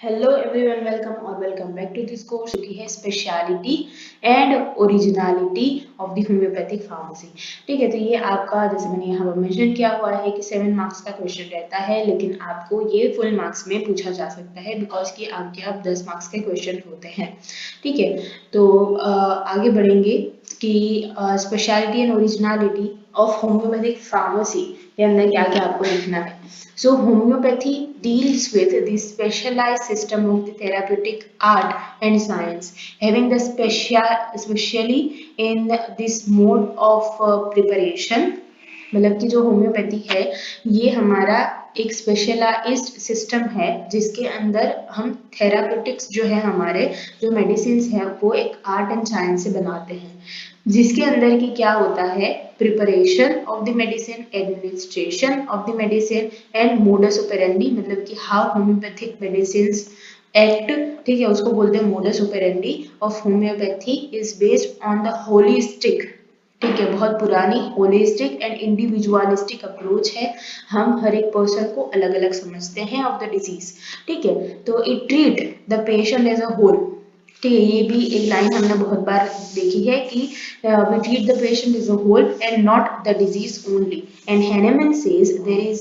Hello everyone, welcome और welcome back to this course जो कि है speciality and originality of the homoeopathic pharmacy. ठीक है, तो ये आपका जैसे मैंने यहाँ पर मेंशन किया हुआ है कि 7 मार्क्स का क्वेश्चन रहता है, लेकिन आपको ये फुल मार्क्स में पूछा जा सकता है बिकॉज कि आपके अब 10 मार्क्स के क्वेश्चन होते हैं। ठीक है, तो आगे बढ़ेंगे कि speciality and originality of homeopathic pharmacy के अंदर क्या क्या आपको लिखना है। So homeopathy deals with the specialized system of the therapeutic art and science, having the especially in this mode of preparation। मतलब कि जो होम्योपैथी है ये हमारा एक स्पेशलाइज्ड सिस्टम है जिसके अंदर हम थेरापेटिक्स जो है हमारे जो मेडिसिन है वो एक आर्ट एंड साइंस से बनाते हैं, जिसके अंदर की क्या होता है preparation of the medicine, administration of the medicine and modus operandi, मतलब कि हाउ होम्योपैथिक मेडिसिन एक्ट। ठीक है, उसको बोलते हैं modus operandi of homeopathy is based on the holistic. ठीक है, बहुत पुरानी होलिस्टिक एंड इंडिविजुअलिस्टिक अप्रोच है। हम हर एक पर्सन को अलग अलग समझते हैं ऑफ द डिजीज। ठीक है, तो it treat the patient as a whole. ठीक है, ये भी एक लाइन हमने बहुत बार देखी है कि we treat the patient as a whole and not the disease only, and Hahnemann says there is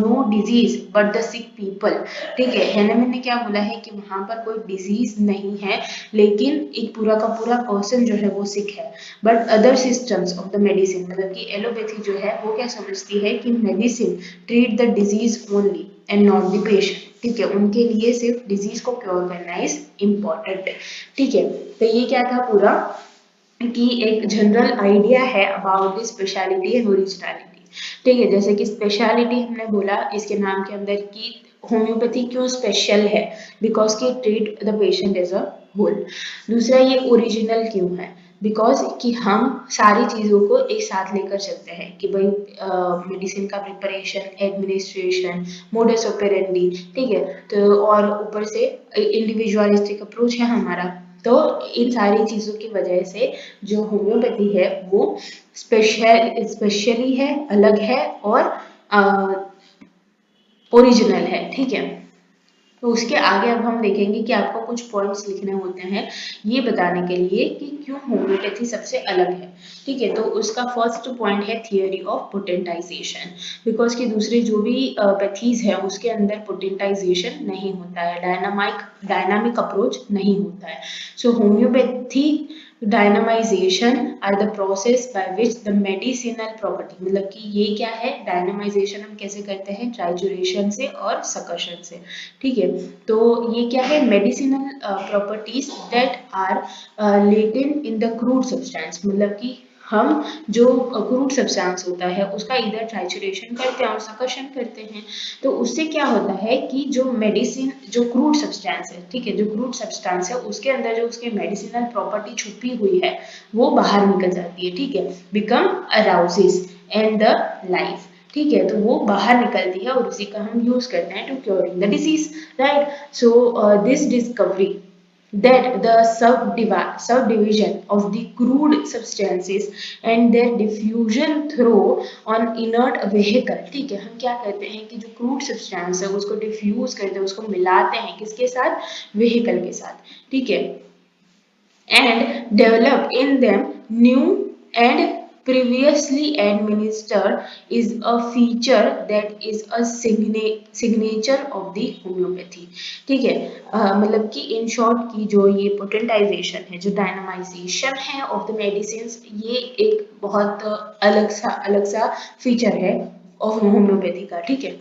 no disease but the sick people। ठीक है, हैनेमन ने क्या बोला है कि वहां पर कोई डिजीज नहीं है लेकिन एक पूरा का पूरा पर्सन जो है वो सिक है। But other systems of the medicine, मतलब कि एलोपैथी जो है वो क्या समझती है कि medicine treat the disease only and not the patient. ठीक है, उनके लिए सिर्फ डिजीज को क्योर करना इज इम्पोर्टेंट। ठीक है, तो ये क्या था पूरा कि एक जनरल आइडिया है about the speciality and originality. ठीक है, जैसे कि स्पेशलिटी हमने बोला इसके नाम के अंदर कि होम्योपैथी क्यों स्पेशल है, बिकॉज कि treat the patient as a whole. दूसरा ये ओरिजिनल क्यों है, बिकॉज कि हम सारी चीज़ों को एक साथ लेकर चलते हैं कि भाई मेडिसिन का प्रिपरेशन, एडमिनिस्ट्रेशन, मोडस ऑपरेंडी। ठीक है, तो और ऊपर से इंडिविजुअलिस्टिक अप्रोच है हमारा। तो इन सारी चीज़ों की वजह से जो होम्योपैथी है वो स्पेशली है, अलग है और ओरिजिनल है। ठीक है, तो उसके आगे अब हम देखेंगे कि आपको कुछ पॉइंट्स लिखने होते हैं ये बताने के लिए कि क्यों होम्योपैथी सबसे अलग है। ठीक है, तो उसका फर्स्ट पॉइंट है थियोरी ऑफ पोटेंटाइजेशन, बिकॉज कि दूसरे जो भी पैथीज है उसके अंदर पोटेंटाइजेशन नहीं होता है, डायनामिक अप्रोच नहीं होता है। So homoeopathy dynamisation are the process by which the medicinal property, मतलब कि ये क्या है डायनामाइजेशन हम कैसे करते हैं, ट्राइचुरेशन से और सकर्षण से। ठीक है, तो ये क्या है medicinal properties that are latent in the crude substance, मतलब कि हम जो क्रूड सब्सटेंस होता है उसका इधर ट्राइचुरेशन करते हैं और सकर्षण करते हैं। तो उससे क्या होता है कि जो मेडिसिन जो क्रूड सब्सटेंस है, ठीक है, जो क्रूड सब्सटेंस है उसके अंदर जो उसके मेडिसिनल प्रॉपर्टी छुपी हुई है वो बाहर निकल जाती है। ठीक है, become arouses and the life. ठीक है, तो वो बाहर निकलती है और उसी का हम यूज करते हैं to curing the disease, right. So this discovery that the subdivision of the crude substances and their diffusion through on inert vehicle। ठीक है, हम क्या करते हैं कि जो क्रूड सब्सटेंस है उसको डिफ्यूज करते हैं, उसको मिलाते हैं किसके साथ, व्हीकल के साथ। ठीक है, and develop in them new and previously administered is a feature that is a signature of the homeopathy। ठीक है, मतलब कि इन शॉर्ट की जो ये पोटेंटाइजेशन है, जो डायनामाइजेशन है ऑफ द मेडिसिन, ये एक बहुत अलग सा फीचर है ऑफ होम्योपैथी का। ठीक है,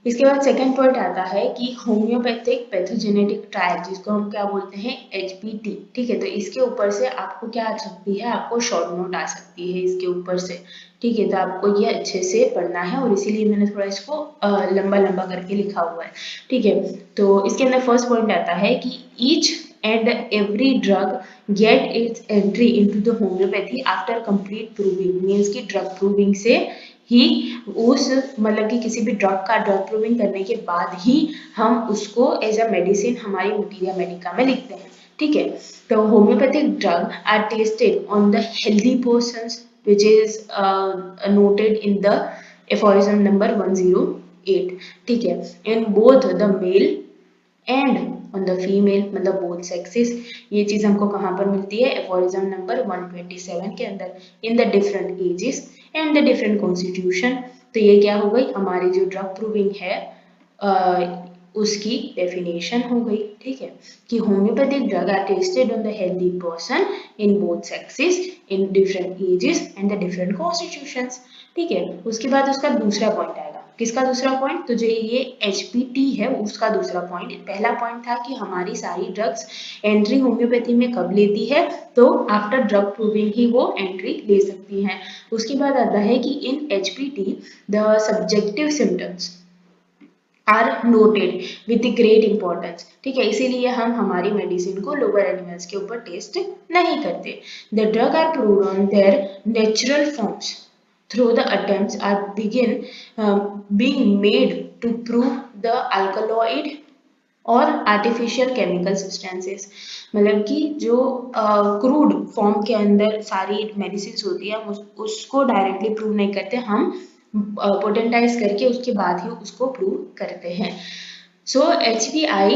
इसके बाद सेकंड पॉइंट आता है कि होम्योपैथिक पैथोजेनेटिक ट्रायल, जिसको हम क्या बोलते हैं HPT। ठीक है, तो इसके ऊपर से आपको क्या आ सकती है, आपको शॉर्ट नोट आ सकती है इसके ऊपर से। ठीक है, तो आपको ये अच्छे से पढ़ना है और इसीलिए मैंने थोड़ा इसको लंबा लंबा करके लिखा हुआ है। ठीक है, तो इसके अंदर फर्स्ट पॉइंट आता है कि each and every drug get its entry into the homeopathy after complete proving, means कि drug proving से ही उस मतलब कि किसी भी ड्रग का ड्रग प्रूविंग करने के बाद ही हम उसको एज अ मेडिसिन हमारी मटीरिया मेडिका में लिखते हैं। ठीक है, तो homoeopathic drug are tested on the healthy persons which is noted in the aphorism number 108। ठीक है, in both the male and on the female मतलब बोथ सेक्सेस। ये चीज हमको कहाँ पर मिलती है, एफोरिज्म नंबर 127 के अंदर, in the different ages and the different constitution. तो ये क्या हो गई, हमारी जो ड्रग प्रूविंग है उसकी डेफिनेशन हो गई। ठीक है, कि homoeopathic drug are tested on the healthy person in both sexes in different ages and the different constitutions. ठीक है, उसके बाद उसका दूसरा पॉइंट आएगा। किसका दूसरा पॉइंट, तो जो ये HPT है उसका दूसरा पॉइंट। पहला पॉइंट था कि हमारी सारी ड्रग्स एंट्री होम्योपैथी में कब लेती है, तो आफ्टर ड्रग प्रूविंग ही वो एंट्री ले सकती हैं। उसके बाद आता है कि in HPT the subjective symptoms are noted with great importance. ठीक है, इसीलिए हम हमारी मेडिसिन को लोअर एनिमल्स के ऊपर टेस्ट नहीं करते। The drug are proved on their natural forms through the attempts are being made to prove the alkaloid और आर्टिफिशियल केमिकल सब्सटेंसेस। मतलब कि जो क्रूड फॉर्म के अंदर सारी मेडिसिन होती है हम उसको डायरेक्टली प्रूव नहीं करते, हम पोटेंटाइज करके उसके बाद ही उसको प्रूव करते हैं। So HPI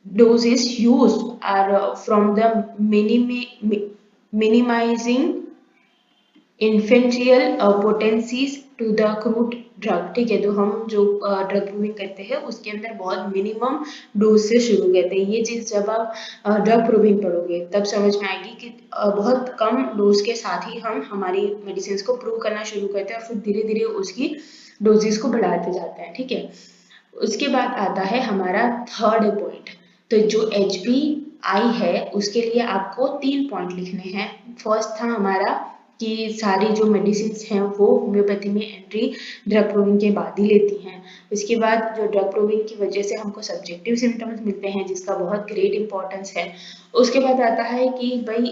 doses used are from the minimizing इन्फेंट्रियल potencies to the crude drug. ठीक है, तो हम जो ड्रग प्रूविंग करते हैं उसके अंदर बहुत मिनिमम डोज से शुरू करते हैं। ये चीज जब आप ड्रग प्रूविंग पढ़ोगे तब समझ में आएगी कि बहुत कम डोज के साथ ही हम हमारी मेडिसिन को प्रूव करना शुरू करते हैं और फिर धीरे धीरे उसकी डोजेस को बढ़ाते जाते हैं। ठीक है, उसके बाद आता है हमारा थर्ड पॉइंट। तो जो HPI है उसके लिए आपको 3 पॉइंट लिखने हैं। फर्स्ट था हमारा कि सारी जो मेडिसिन हैं वो होम्योपैथी में एंट्री ड्रग प्रूविंग के बाद ही लेती हैं। उसके बाद जो ड्रग प्रूविंग की वजह से हमको सब्जेक्टिव सिम्टम्स मिलते हैं जिसका बहुत ग्रेट इंपॉर्टेंस है। उसके बाद आता है कि भाई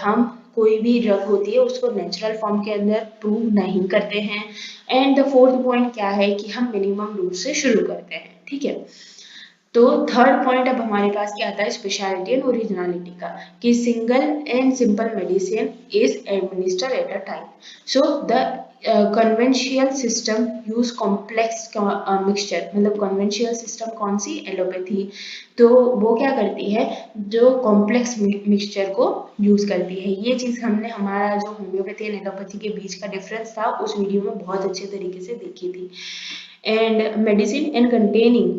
हम कोई भी ड्रग होती है उसको नेचुरल फॉर्म के अंदर प्रूव नहीं करते हैं। एंड द फोर्थ पॉइंट क्या है कि हम मिनिमम डोज से शुरू करते हैं। ठीक है, तो थर्ड पॉइंट अब हमारे पास क्या आता है, स्पेशलिटी एंड ओरिजिनलिटी का, कि single and simple medicine is administered at a time. So the conventional system use complex mixture. मतलब कन्वेंशियल सिस्टम कौन सी, एलोपैथी। तो वो क्या करती है, जो कॉम्प्लेक्स मिक्सचर को यूज करती है। ये चीज हमने हमारा जो होम्योपैथी एंड एलोपैथी के बीच का डिफरेंस था उस वीडियो में बहुत अच्छे तरीके से देखी थी। and medicine and containing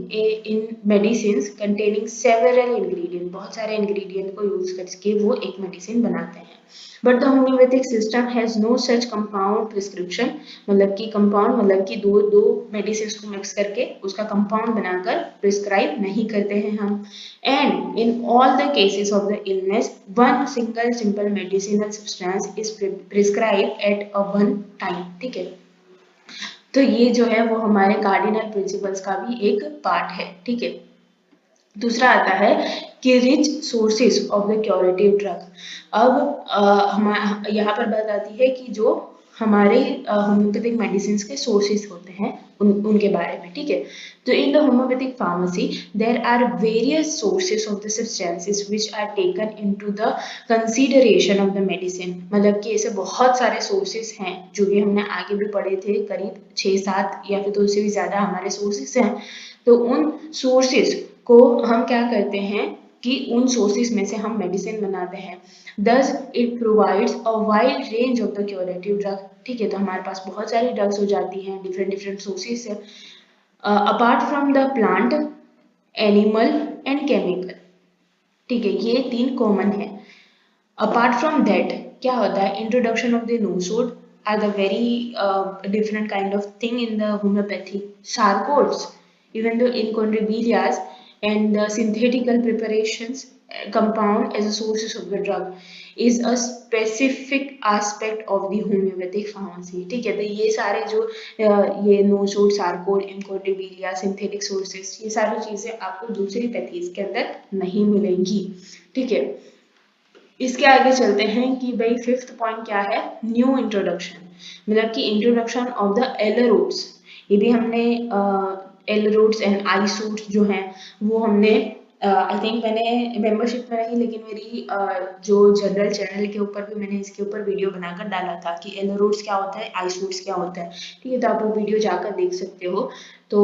in medicines containing several ingredient, बहुत सारे ingredient को यूज करके वो एक मेडिसिन बनाते हैं। But the homoeopathic system has no such compound prescription. मतलब कि कंपाउंड मतलब कि दो मेडिसिन को मिक्स करके उसका कंपाउंड बनाकर प्रिस्क्राइब नहीं करते हैं हम। And in all the cases of the illness one single simple medicinal substance is prescribe at a one time. ठीक है, तो ये जो है वो हमारे कार्डिनल प्रिंसिपल्स का भी एक पार्ट है। ठीक है, दूसरा आता है कि rich sources of the curative drug. अब यहाँ पर बात आती है कि जो हमारे होम्योपैथिक मेडिसिन के सोर्सेस होते हैं उनके बारे में। ठीक है, तो in the homoeopathic pharmacy there are various sources of the substances which are taken into the consideration of the medicine. मतलब कि ऐसे बहुत सारे सोर्सेस हैं जो कि हमने आगे भी पढ़े थे, करीब 6-7 या फिर तो उससे भी ज्यादा हमारे सोर्सेस हैं। तो उन सोर्सेस को हम क्या करते हैं कि उन सोर्सेस में से हम मेडिसिन बनाते हैं। Thus it provides a wide range of the curative drug। ठीक है, तो हमारे पास बहुत सारी ड्रग्स हो जाती हैं, डिफरेंट सोर्सेस से, apart from the plant, animal and chemical. ठीक है, ये 3 कॉमन है। अपार्ट फ्रॉम दैट क्या होता है, introduction of the nosode are the very different kind of thing in the homeopathy. Charcoals, even though in chondrobilias and the synthetical preparations compound as a sources of the drug is a specific aspect of the homeopathic pharmacy। ठीक है, तो ये सारे जो ये नो-सोड, charcoal, इनकोंड्रोबिलिया, synthetic sources, ये सारी चीजें आपको दूसरी पैथीज के अंदर नहीं मिलेंगी। ठीक है, इसके आगे चलते हैं कि भाई फिफ्थ पॉइंट क्या है, न्यू इंट्रोडक्शन। मतलब कि इंट्रोडक्शन ऑफ द एलरोड्स। ये भी हमने एलरोड्स एंड आइसोड्स जो हैं वो हमने आई थिंक मैंने मेंबरशिप में नहीं लेकिन मेरी जो जनरल चैनल के ऊपर भी मैंने इसके ऊपर वीडियो बनाकर डाला था कि एलरोड्स क्या होता है, आइसोड्स क्या होता है। ठीक है, तो आप वो वीडियो जाकर देख सकते हो। तो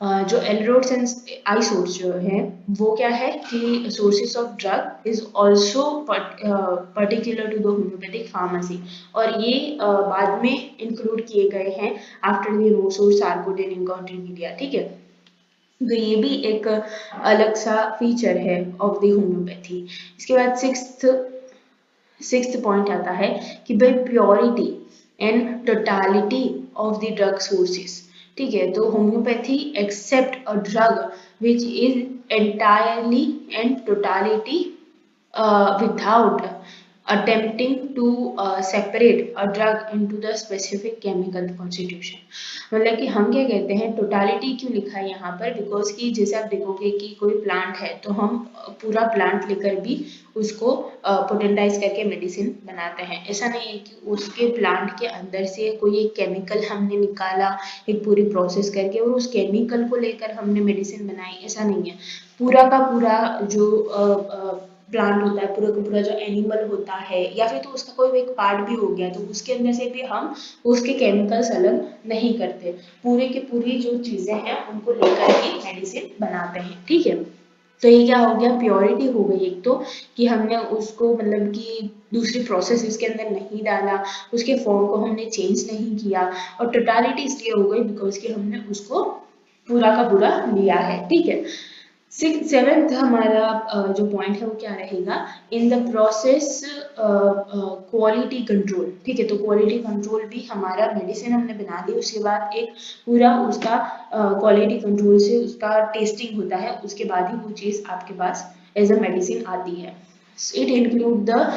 जो एलरोड्स एंड आइसोट्स जो है वो क्या है कि sources of drug is also particular to the homoeopathic pharmacy, और ये बाद में इंक्लूड किए गए हैं आफ्टर द नोसोर सार्कोडेन इंकॉन्ट्रीमीडिया, ठीक है। तो ये भी एक अलग सा फीचर है ऑफ द होम्योपैथी। इसके बाद सिक्स्थ पॉइंट आता है कि भाई purity and totality of the drug sources, ठीक है। तो homoeopathy accept a drug which is entirely and totality without attempting to separate a drug into the specific chemical constitution। मतलब कि हम क्या कहते हैं, टोटालिटी क्यों लिखा है यहाँ पर, बिकॉज कि जैसे आप देखोगे कि कोई प्लांट है तो हम पूरा प्लांट लेकर भी उसको पोटेंटाइज करके मेडिसिन बनाते हैं। ऐसा नहीं है कि उसके प्लांट के अंदर से कोई एक केमिकल हमने निकाला एक पूरी प्रोसेस करके और उस केमिकल को लेकर हमने मेडिसिन बनाई, ऐसा नहीं है। पूरा का पूरा जो प्लांट होता है, पूरा का पूरा जो एनिमल होता है या फिर तो उसका कोई एक पार्ट भी हो गया तो उसके अंदर से भी हम उसके केमिकल्स अलग नहीं करते, पूरे के पूरी जो चीजें हैं उनको लेकर ही मेडिसिन बनाते हैं, ठीक है। तो ये क्या हो गया, प्योरिटी हो गई एक तो कि हमने उसको मतलब कि दूसरी प्रोसेस इसके अंदर नहीं डाला, उसके फॉर्म को हमने चेंज नहीं किया, और टोटालिटी इसलिए हो गई बिकॉज कि हमने उसको पूरा का पूरा लिया है, ठीक है। सेवेंथ हमारा जो पॉइंट है वो क्या रहेगा, in the process quality control, ठीक है। तो क्वालिटी कंट्रोल भी हमारा मेडिसिन हमने बना ली उसके बाद एक पूरा उसका क्वालिटी कंट्रोल से उसका टेस्टिंग होता है, उसके बाद ही वो चीज आपके पास एज अ मेडिसिन आती है। It include the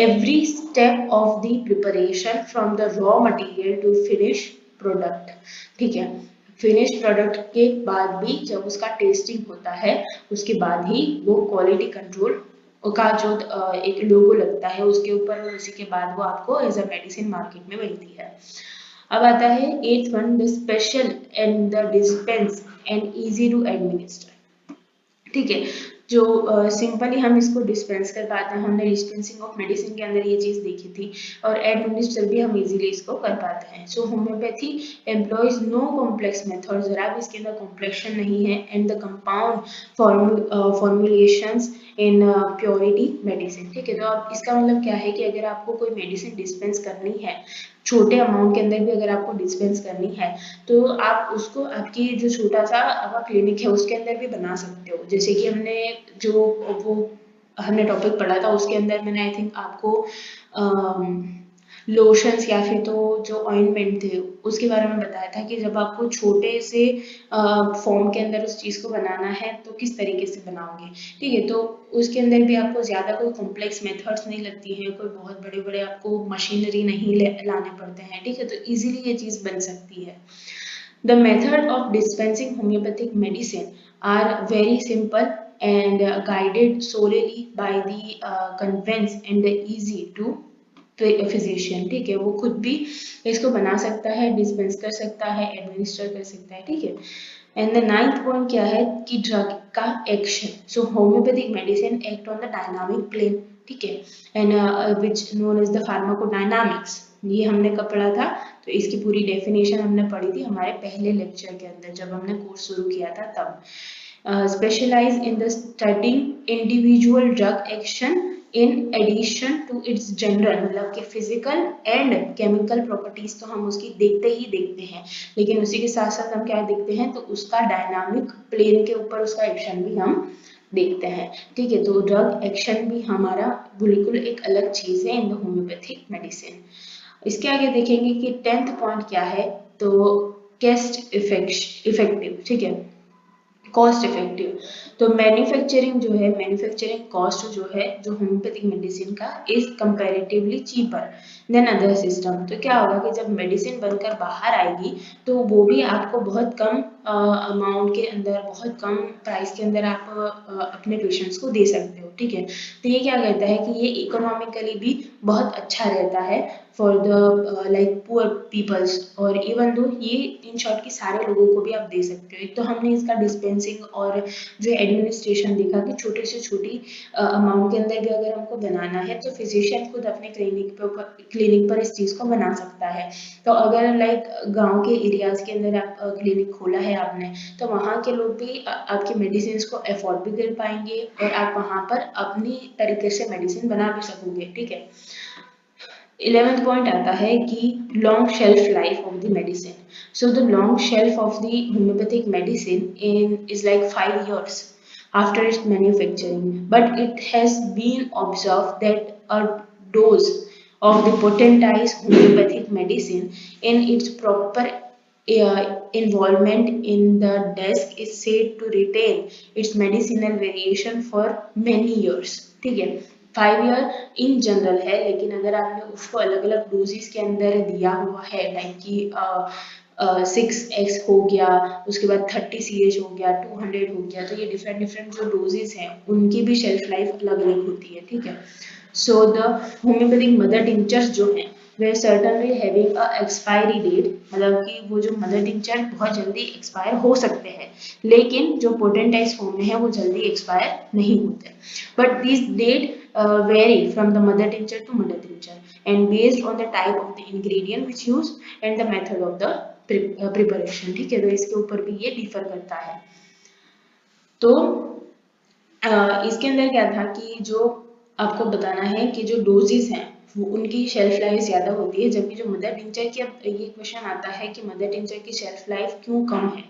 every step of the preparation from the raw material to finish product, ठीक है। फिनिश प्रोडक्ट के बाद भी जब उसका टेस्टिंग होता है उसके बाद ही वो क्वालिटी कंट्रोल का जो एक लोगो लगता है उसके ऊपर, उसी के बाद वो आपको एज अ मेडिसिन मार्केट में मिलती है। अब आता है eighth one, the special and the dispense and easy to administer, ठीक है। जो सिंपली हम इसको डिस्पेंस कर पाते हैं, हमने डिस्पेंसिंग ऑफ मेडिसिन के अंदर ये चीज देखी थी, और एडमिनिस्टर भी हम इजीली इसको कर पाते हैं। So homoeopathy employs no complex method, जरा भी इसके अंदर कॉम्प्लेक्शन नहीं है, and the compound formulations in purity medicine, ठीक है। तो अब इसका मतलब क्या है कि अगर आपको कोई मेडिसिन डिस्पेंस करनी है छोटे अमाउंट के अंदर भी अगर आपको डिस्पेंस करनी है तो आप उसको आपकी जो छोटा सा आपका क्लिनिक है उसके अंदर भी बना सकते हो। जैसे कि हमने टॉपिक पढ़ा था उसके अंदर मैंने आई थिंक आपको लोशंस या फिर तो जो ऑइंटमेंट थे उसके बारे में बताया था कि जब आपको छोटे से फॉर्म के अंदर उस चीज को बनाना है तो किस तरीके से बनाओगे, ठीक है। तो उसके अंदर भी आपको ज्यादा कोई कॉम्प्लेक्स मेथड्स नहीं लगती हैं, कोई बहुत बड़े बड़े आपको मशीनरी नहीं लाने पड़ते हैं, ठीक है। तो इजीली ये चीज बन सकती है। The method of dispensing homeopathic medicine are very simple and guided solely by the convenience and the easy to physician, ठीक है। वो खुद भी इसको बना सकता है, डिस्पेंस कर सकता है, एडमिनिस्टर कर सकता है, ठीक है। एंड द नाइन्थ पॉइंट क्या है कि ड्रग का action. So homoeopathic medicine act on the dynamic plane, ठीक है, and which known as the pharmacodynamics. ये हमने कब पढ़ा था, तो इसकी पूरी डेफिनेशन हमने पढ़ी थी हमारे पहले लेक्चर के अंदर जब हमने कोर्स शुरू किया था तब। Specialise in the studying individual drug action in addition to its general, मतलब कि फिजिकल एंड केमिकल प्रॉपर्टीज तो हम उसकी देखते हैं, लेकिन उसी के साथ साथ हम क्या देखते हैं, तो उसका डायनामिक प्लेन के ऊपर उसका एक्शन भी हम देखते हैं, ठीक है। तो ड्रग एक्शन भी हमारा बिल्कुल एक अलग चीज है इन द होम्योपैथिक मेडिसिन। इसके आगे देखेंगे कि 10th पॉइंट क्या है, तो कॉस्ट इफेक्टिव, ठीक है, कॉस्ट इफेक्टिव। तो मैन्युफैक्चरिंग कॉस्ट जो है जो होम्योपैथिक मेडिसिन का is comparatively cheaper than other system. तो क्या होगा कि जब मेडिसिन बनकर बाहर आएगी तो वो भी आपको बहुत कम अमाउंट के अंदर, बहुत कम प्राइस के अंदर आप अपने पेशेंट्स को दे सकते हो, ठीक है। तो ये क्या कहता है कि ये इकोनॉमिकली भी बहुत अच्छा रहता है for the like poor peoples, और इवन दो ये इन शॉर्ट की सारे लोगों को भी आप दे सकते हो। एक तो हमने इसका डिस्पेंसिंग और जो एडमिनिस्ट्रेशन देखा कि छोटी से छोटी अमाउंट के अंदर भी अगर हमको बनाना है तो फिजिशियन खुद अपने क्लिनिक पर इस चीज़ को बना सकता है। तो अगर लाइक गांव के एरियाज के अंदर आप क्लिनिक खोला है आपने, तो वहाँ के लोग भी आपकी मेडिसिन को अफोर्ड भी कर पाएंगे और आप वहाँ पर अपनी तरीके से मेडिसिन बना भी सकोगे, ठीक है। 11th पॉइंट आता है कि long shelf life of the medicine. So the long shelf of the homeopathic medicine is like 5 years after its manufacturing, but it has been observed that a dose of the potentized homeopathic medicine in its proper involvement in the desk is said to retain its medicinal variation for many years, ठीक है। 5 year in general है, लेकिन अगर आपने उसको अलग अलग doses के अंदर दिया हुआ है, लाइक कि 6x हो गया, उसके बाद 30 CH हो गया, 200 हो गया, तो ये डिफरेंट डिफरेंट जो डोजेस हैं उनकी भी शेल्फ लाइफ अलग अलग होती है, ठीक है। So the homoeopathic mother tinctures जो हैं वे certainly having a expiry date, मतलब कि वो जो मदर टिंचर बहुत जल्दी एक्सपायर हो सकते हैं, लेकिन जो पोटेंटाइज फॉर्म में है वो जल्दी एक्सपायर नहीं होते। But this date vary from the mother tincture to mother tincture and based on the type of the ingredient which used and the method of the preparation, ठीक है। तो इसके ऊपर भी ये डिफर करता है। तो इसके अंदर क्या था कि जो आपको बताना है कि जो डोजेस हैं वो उनकी शेल्फ लाइफ ज़्यादा होती है, जबकि जो मदर टिंचर की, अब ये क्वेश्चन आता है कि मदर टिंचर की शेल्फ लाइफ क्यों कम है,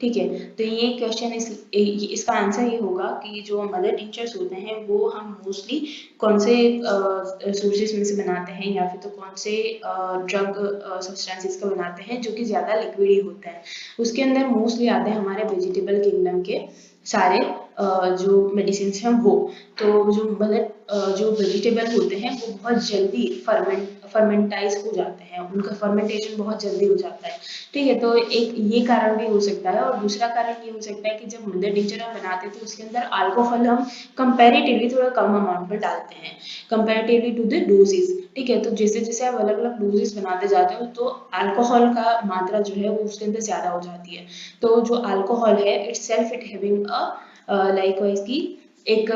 ठीक है। तो ये क्वेश्चन इसका आंसर ये होगा कि जो मदर टिंचर्स होते हैं वो हम मोस्टली कौन से सोर्सेज में से बनाते हैं, या फिर तो कौन से ड्रग सब्सटेंसेस का बनाते हैं जो कि ज़्यादा लिक्विड ही होता है। उसके अंदर मोस्टली आते हैं हमारे वेजिटेबल किंगडम के सारे जो मेडिसिन हैं वो। तो जो जो वेजिटेबल होते हैं वो बहुत जल्दी फर्मेंटाइज हो जाते हैं, उनका फर्मेंटेशन बहुत जल्दी हो जाता है, ठीक है। तो एक ये कारण भी हो सकता है, और दूसरा कारण ये हो सकता है कि जब मदर टिंचर हम बनाते हैं तो उसके अंदर अल्कोहल हम कंपैरेटिवली थोड़ा कम अमाउंट में डालते हैं कंपैरेटिवली टू द डोजेस, ठीक है। तो जैसे जैसे आप अलग अलग डोजेस बनाते जाते हो तो अल्कोहल का मात्रा जो है वो उसके अंदर ज्यादा हो जाती है। तो जो अल्कोहल है इट हैविंग अ लाइकवाइज की एक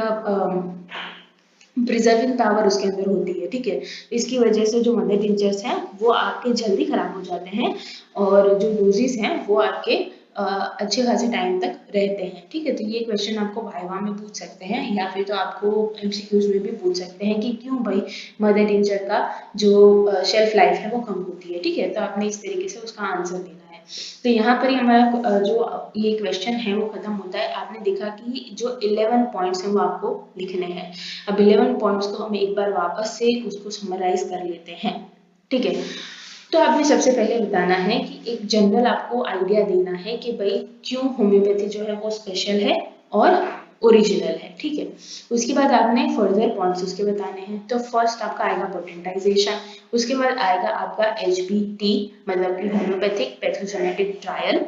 प्रिजर्विंग पावर उसके अंदर होती है, ठीक है। इसकी वजह से जो मदर टिंचर्स हैं वो आपके जल्दी खराब हो जाते हैं, और जो डोजेस हैं वो आपके अच्छे खासे टाइम तक रहते हैं, ठीक है। तो ये क्वेश्चन आपको वाइवा में पूछ सकते हैं, या फिर तो आपको एमसीक्यूज में भी पूछ सकते हैं कि क्यों भाई मदर टिंचर का जो शेल्फ लाइफ है वो कम होती है, ठीक है। तो आपने इस तरीके से उसका आंसर देना है। तो यहाँ पर ही हमारा जो ये क्वेश्चन है वो खत्म होता है। आपने देखा कि जो 11 पॉइंट्स हैं वो आपको लिखने हैं। अब 11 पॉइंट्स को हम एक बार वापस से उसको समराइज कर लेते हैं, ठीक है। तो आपने सबसे पहले बताना है कि एक जनरल आपको आइडिया देना है कि भाई क्यों होम्योपैथी जो है वो स्पेशल है और ओरिजिनल है, ठीक है। उसके बाद आपने फर्दर पॉइंट्स उसके बताने हैं। तो फर्स्ट आपका आएगा पोटेंटाइजेशन, उसके बाद आएगा आपका HPT मतलब कि होम्योपैथिक पैथोजेनेटिक ट्रायल,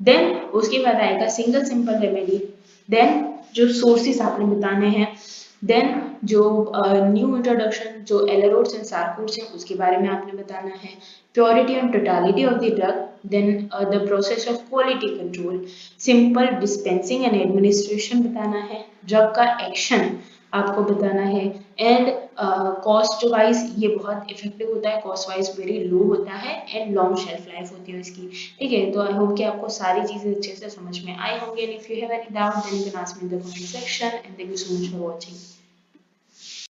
देन उसके बाद आएगा सिंगल सिंपल रेमेडी, देन जो सोर्सेस आपने बताने हैं, देन जो न्यू इंट्रोडक्शन जो एलरोड्स एंड सार्कोड्स हैं उसके बारे में आपने बताना है, purity and totality of the drug, then the process of quality control, simple dispensing and administration बताना है, ड्रग का एक्शन आपको बताना है, एंड कॉस्ट वाइज ये बहुत इफेक्टिव होता है, कॉस्ट वाइज वेरी लो होता है, एंड लॉन्ग शेल्फ लाइफ होती है इसकी, ठीक है। तो आई होप कि आपको सारी चीजें अच्छे से समझ में आई होंगी, and if you have any doubt then you can ask me in the comment section, and thank you so much for watching.